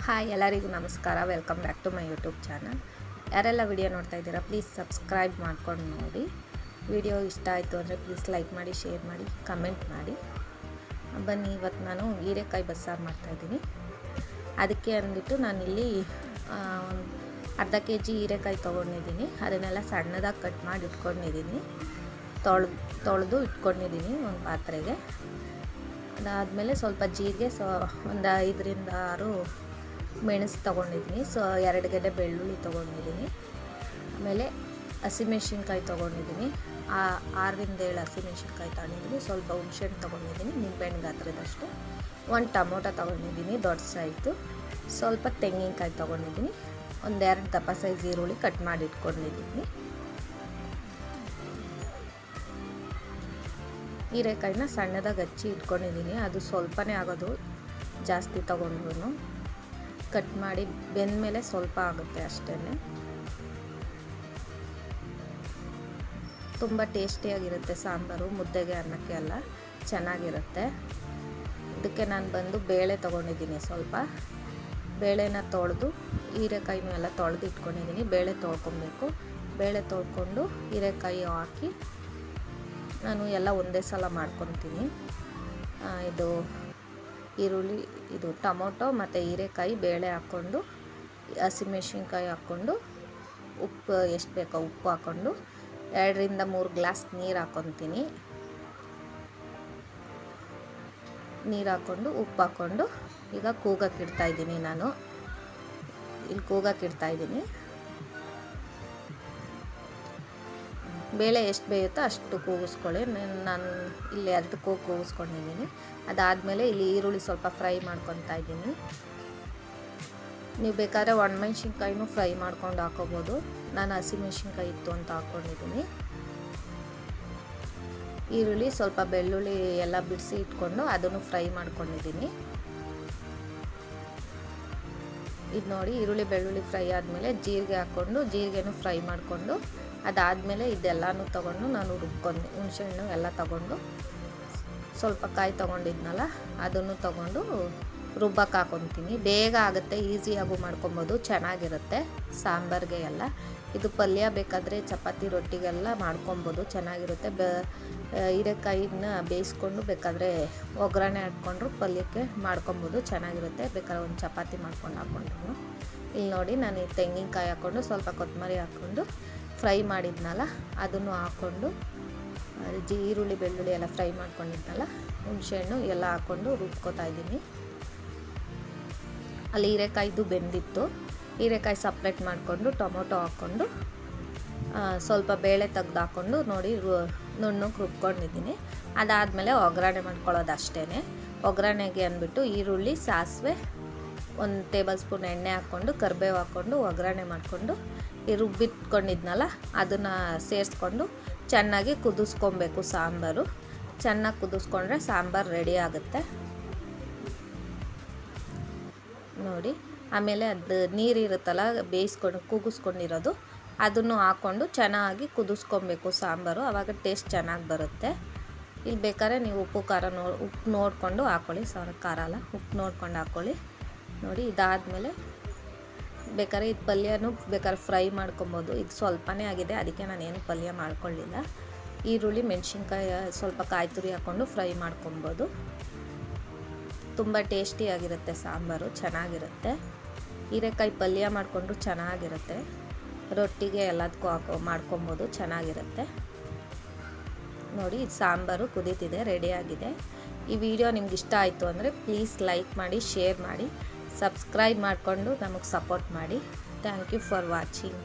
Hi ಎಲ್ಲರಿಗೂ ನಮಸ್ಕಾರ. Welcome back to my YouTube channel. ಯಾರೆಲ್ಲ ವಿಡಿಯೋ ನೋಡ್ತಾ ಇದ್ದೀರಾ ಪ್ಲೀಸ್ ಸಬ್ಸ್ಕ್ರೈಬ್ ಮಾಡ್ಕೊಂಡು ನೋಡಿ. ವಿಡಿಯೋ ಇಷ್ಟ ಆಯಿತು ಅಂದರೆ ಪ್ಲೀಸ್ ಲೈಕ್ ಮಾಡಿ, ಶೇರ್ ಮಾಡಿ, ಕಮೆಂಟ್ ಮಾಡಿ. ಬನ್ನಿ, ಇವತ್ತು ನಾನು ಹೀರೆಕಾಯಿ ಬಸ್ಸಾರು ಮಾಡ್ತಾಯಿದ್ದೀನಿ. ಅದಕ್ಕೆ ಅಂದ್ಬಿಟ್ಟು ನಾನಿಲ್ಲಿ ಅರ್ಧ kg ಹೀರೆಕಾಯಿ ತೊಗೊಂಡಿದ್ದೀನಿ. ಅದನ್ನೆಲ್ಲ ಸಣ್ಣದಾಗಿ ಕಟ್ ಮಾಡಿ ಇಟ್ಕೊಂಡಿದ್ದೀನಿ. ತೊಳೆದು ಇಟ್ಕೊಂಡಿದ್ದೀನಿ ಒಂದು ಪಾತ್ರೆಗೆ. ಅದಾದಮೇಲೆ ಸ್ವಲ್ಪ ಜೀರಿಗೆ, ಒಂದು 5ರಿಂದ 6 ಮೆಣಸು ತೊಗೊಂಡಿದ್ದೀನಿ. 2 ಗೆಡ್ಡೆ ಬೆಳ್ಳುಳ್ಳಿ ತೊಗೊಂಡಿದ್ದೀನಿ. ಆಮೇಲೆ ಹಸಿಮೆಣ್ಸಿನ್ಕಾಯಿ ತೊಗೊಂಡಿದ್ದೀನಿ. 6ರಿಂದ 7 ಹಸಿಮೆಣ್ಸಿನ್ಕಾಯಿ ತೊಗೊಂಡಿದ್ದೀನಿ. ಸ್ವಲ್ಪ ಹುಣಸೆಹಣ್ಣು ತೊಗೊಂಡಿದ್ದೀನಿ, ನಿಂಬೆಹಣ್ಣು ಗಾತ್ರದಷ್ಟು. 1 ಟೊಮೊಟೊ ತೊಗೊಂಡಿದ್ದೀನಿ ದೊಡ್ಡ ಸೈಜು. ಸ್ವಲ್ಪ ತೆಂಗಿನಕಾಯಿ ತೊಗೊಂಡಿದ್ದೀನಿ. 2 ದಪ್ಪ ಸೈಜ್ ಈರುಳ್ಳಿ ಕಟ್ ಮಾಡಿ ಇಟ್ಕೊಂಡಿದ್ದೀನಿ. ಹೀರೆಕಾಯಿನ ಸಣ್ಣದಾಗಿ ಹಚ್ಚಿ ಇಟ್ಕೊಂಡಿದ್ದೀನಿ. ಅದು ಸ್ವಲ್ಪನೇ ಆಗೋದು, ಜಾಸ್ತಿ ತೊಗೊಂಡ್ರು. ಕಟ್ ಮಾಡಿ ಬೆಂದ ಮೇಲೆ ಸ್ವಲ್ಪ ಆಗುತ್ತೆ ಅಷ್ಟೇ. ತುಂಬ ಟೇಸ್ಟಿಯಾಗಿರುತ್ತೆ ಸಾಂಬಾರು. ಮುದ್ದೆಗೆ, ಅನ್ನಕ್ಕೆ ಎಲ್ಲ ಚೆನ್ನಾಗಿರುತ್ತೆ. ಇದಕ್ಕೆ ನಾನು ಬೇಳೆ ತೊಗೊಂಡಿದ್ದೀನಿ. ಸ್ವಲ್ಪ ಬೇಳೆನ ತೊಳೆದು, ಹೀರೆಕಾಯಿನೂ ಎಲ್ಲ ತೊಳೆದು ಇಟ್ಕೊಂಡಿದ್ದೀನಿ. ಬೇಳೆ ತೊಳ್ಕೊಬೇಕು. ಬೇಳೆ ತೊಳ್ಕೊಂಡು ಹೀರೆಕಾಯಿ ಹಾಕಿ ನಾನು ಎಲ್ಲ ಒಂದೇ ಸಲ ಮಾಡ್ಕೊತೀನಿ. ಇದು ಈರುಳ್ಳಿ, ಇದು ಟೊಮೊಟೊ ಮತ್ತು ಹೀರೆಕಾಯಿ, ಬೇಳೆ ಹಾಕ್ಕೊಂಡು, ಹಸಿಮೆಣ್ಸಿನ್ಕಾಯಿ ಹಾಕ್ಕೊಂಡು, ಉಪ್ಪು ಎಷ್ಟು ಬೇಕೋ ಉಪ್ಪು ಹಾಕ್ಕೊಂಡು 2ರಿಂದ 3 ಗ್ಲಾಸ್ ನೀರು ಹಾಕ್ಕೊತೀನಿ. ನೀರು ಹಾಕ್ಕೊಂಡು ಉಪ್ಪು ಹಾಕ್ಕೊಂಡು ಈಗ ಕೂಗಕ್ಕಿಡ್ತಾಯಿದ್ದೀನಿ. ನಾನು ಇಲ್ಲಿ ಕೂಗಕ್ಕಿಡ್ತಾಯಿದ್ದೀನಿ. ಬೇಳೆ ಎಷ್ಟು ಬೇಯುತ್ತೋ ಅಷ್ಟು ಕೂಗಿಸ್ಕೊಳ್ಳಿ. ನಾನು ಇಲ್ಲಿ 2 ಕೂಗಿಸ್ಕೊಂಡಿದ್ದೀನಿ. ಅದಾದಮೇಲೆ ಇಲ್ಲಿ ಈರುಳ್ಳಿ ಸ್ವಲ್ಪ ಫ್ರೈ ಮಾಡ್ಕೊತಾ ಇದ್ದೀನಿ. ನೀವು ಬೇಕಾದ್ರೆ ಒಣಮೆಣ್ಸಿನ್ಕಾಯಿನೂ ಫ್ರೈ ಮಾಡ್ಕೊಂಡು ಹಾಕೋಬೋದು. ನಾನು ಹಸಿಮೆಣ್ಸಿನ್ಕಾಯಿ ಇತ್ತು ಅಂತ ಹಾಕ್ಕೊಂಡಿದ್ದೀನಿ. ಈರುಳ್ಳಿ, ಸ್ವಲ್ಪ ಬೆಳ್ಳುಳ್ಳಿ ಎಲ್ಲ ಬಿಡಿಸಿ ಇಟ್ಕೊಂಡು ಅದನ್ನು ಫ್ರೈ ಮಾಡ್ಕೊಂಡಿದ್ದೀನಿ. ಇದು ನೋಡಿ, ಈರುಳ್ಳಿ ಬೆಳ್ಳುಳ್ಳಿ ಫ್ರೈ ಆದಮೇಲೆ ಜೀರಿಗೆ ಹಾಕ್ಕೊಂಡು, ಜೀರಿಗೆನೂ ಫ್ರೈ ಮಾಡಿಕೊಂಡು, ಅದಾದಮೇಲೆ ಇದೆಲ್ಲನೂ ತೊಗೊಂಡು ನಾನು ರುಬ್ಕೊಂಡು, ಹುಣಸೆಹಣ್ಣು ಎಲ್ಲ ತೊಗೊಂಡು, ಸ್ವಲ್ಪ ಕಾಯಿ ತೊಗೊಂಡಿದ್ನಲ್ಲ ಅದನ್ನು ತೊಗೊಂಡು ರುಬ್ಬಕ್ಕೆ ಹಾಕ್ಕೊತೀನಿ. ಬೇಗ ಆಗುತ್ತೆ, ಈಸಿಯಾಗೂ ಮಾಡ್ಕೊಬೋದು, ಚೆನ್ನಾಗಿರುತ್ತೆ ಸಾಂಬಾರಿಗೆ ಎಲ್ಲ. ಇದು ಪಲ್ಯ ಬೇಕಾದರೆ ಚಪಾತಿ ರೊಟ್ಟಿಗೆಲ್ಲ ಮಾಡ್ಕೊಬೋದು, ಚೆನ್ನಾಗಿರುತ್ತೆ. ಹೀರೆಕಾಯಿನ ಬೇಯಿಸ್ಕೊಂಡು ಬೇಕಾದರೆ ಒಗ್ಗರಣೆ ಹಾಕ್ಕೊಂಡ್ರು ಪಲ್ಯಕ್ಕೆ ಮಾಡ್ಕೊಬೋದು, ಚೆನ್ನಾಗಿರುತ್ತೆ. ಬೇಕಾದ್ರೆ ಒಂದು ಚಪಾತಿ ಮಾಡ್ಕೊಂಡು ಹಾಕ್ಕೊಂಡ್ರು. ಇಲ್ಲಿ ನೋಡಿ, ನಾನು ತೆಂಗಿನಕಾಯಿ ಹಾಕ್ಕೊಂಡು, ಸ್ವಲ್ಪ ಕೊತ್ತಂಬರಿ ಹಾಕ್ಕೊಂಡು ಫ್ರೈ ಮಾಡಿದ್ನಲ್ಲ ಅದನ್ನು ಹಾಕ್ಕೊಂಡು, ಈರುಳ್ಳಿ ಬೆಳ್ಳುಳ್ಳಿ ಎಲ್ಲ ಫ್ರೈ ಮಾಡ್ಕೊಂಡಿದ್ನಲ್ಲ, ಹುಣಸೆಹಣ್ಣು ಎಲ್ಲ ಹಾಕ್ಕೊಂಡು ರುಬ್ಕೋತಾ ಇದ್ದೀನಿ. ಅಲ್ಲಿ ಹೀರೆಕಾಯಿದು ಬೆಂದಿತ್ತು. ಹೀರೆಕಾಯಿ ಸಪ್ರೇಟ್ ಮಾಡಿಕೊಂಡು ಟೊಮೊಟೊ ಹಾಕ್ಕೊಂಡು ಸ್ವಲ್ಪ ಬೇಳೆ ತೆಗ್ದು ಹಾಕ್ಕೊಂಡು ನೋಡಿ ನುಣ್ಣಗೆ ರುಬ್ಕೊಂಡಿದ್ದೀನಿ. ಅದಾದಮೇಲೆ ಒಗ್ಗರಣೆ ಮಾಡ್ಕೊಳ್ಳೋದು ಅಷ್ಟೇ. ಒಗ್ಗರಣೆಗೆ ಅಂದ್ಬಿಟ್ಟು ಈರುಳ್ಳಿ, ಸಾಸಿವೆ, 1 ಟೇಬಲ್ ಸ್ಪೂನ್ ಎಣ್ಣೆ ಹಾಕ್ಕೊಂಡು, ಕರಿಬೇವು ಹಾಕ್ಕೊಂಡು ಒಗ್ಗರಣೆ ಮಾಡಿಕೊಂಡು, ಈ ರುಬ್ಬಿಟ್ಕೊಂಡಿದ್ನಲ್ಲ ಅದನ್ನು ಸೇರಿಸ್ಕೊಂಡು ಚೆನ್ನಾಗಿ ಕುದಿಸ್ಕೊಬೇಕು. ಸಾಂಬಾರು ಚೆನ್ನಾಗಿ ಕುದಿಸ್ಕೊಂಡ್ರೆ ಸಾಂಬಾರು ರೆಡಿ ಆಗುತ್ತೆ ನೋಡಿ. ಆಮೇಲೆ ಅದು ನೀರಿರುತ್ತಲ್ಲ ಬೇಯಿಸ್ಕೊಂಡು ಕೂಗಿಸ್ಕೊಂಡಿರೋದು, ಅದನ್ನು ಹಾಕ್ಕೊಂಡು ಚೆನ್ನಾಗಿ ಕುದಿಸ್ಕೊಬೇಕು ಸಾಂಬಾರು. ಆವಾಗ ಟೇಸ್ಟ್ ಚೆನ್ನಾಗಿ ಬರುತ್ತೆ. ಇಲ್ಲಿ ಬೇಕಾದ್ರೆ ನೀವು ಉಪ್ಪು ನೋಡಿಕೊಂಡು ಹಾಕ್ಕೊಳ್ಳಿ. ಖಾರ ಅಲ್ಲ, ಉಪ್ಪು ನೋಡ್ಕೊಂಡು ಹಾಕ್ಕೊಳ್ಳಿ ನೋಡಿ. ಇದಾದಮೇಲೆ ಬೇಕಾದ್ರೆ ಇದು ಪಲ್ಯನೂ ಬೇಕಾದ್ರೆ ಫ್ರೈ ಮಾಡ್ಕೊಬೋದು. ಇದು ಸ್ವಲ್ಪನೇ ಆಗಿದೆ, ಅದಕ್ಕೆ ನಾನೇನು ಪಲ್ಯ ಮಾಡ್ಕೊಳ್ಳಿಲ್ಲ. ಈರುಳ್ಳಿ, ಮೆಣಸಿನ್ಕಾಯಿ, ಸ್ವಲ್ಪ ಕಾಯಿ ತುರಿ ಹಾಕ್ಕೊಂಡು ಫ್ರೈ ಮಾಡ್ಕೊಬೋದು. ತುಂಬ ಟೇಸ್ಟಿಯಾಗಿರುತ್ತೆ ಸಾಂಬಾರು, ಚೆನ್ನಾಗಿರುತ್ತೆ. ಹೀರೆಕಾಯಿ ಪಲ್ಯ ಮಾಡಿಕೊಂಡ್ರು ಚೆನ್ನಾಗಿರುತ್ತೆ. ರೊಟ್ಟಿಗೆ ಎಲ್ಲದಕ್ಕೂ ಮಾಡ್ಕೊಬೋದು, ಚೆನ್ನಾಗಿರುತ್ತೆ ನೋಡಿ. ಇದು ಸಾಂಬಾರು ಕುದೀತಿದೆ, ರೆಡಿಯಾಗಿದೆ. ಈ ವಿಡಿಯೋ ನಿಮ್ಗೆ ಇಷ್ಟ ಆಯಿತು ಅಂದರೆ ಪ್ಲೀಸ್ ಲೈಕ್ ಮಾಡಿ, ಶೇರ್ ಮಾಡಿ, ಸಬ್ಸ್ಕ್ರೈಬ್ ಮಾಡಿಕೊಂಡು ನಮಗೆ ಸಪೋರ್ಟ್ ಮಾಡಿ. Thank you for watching.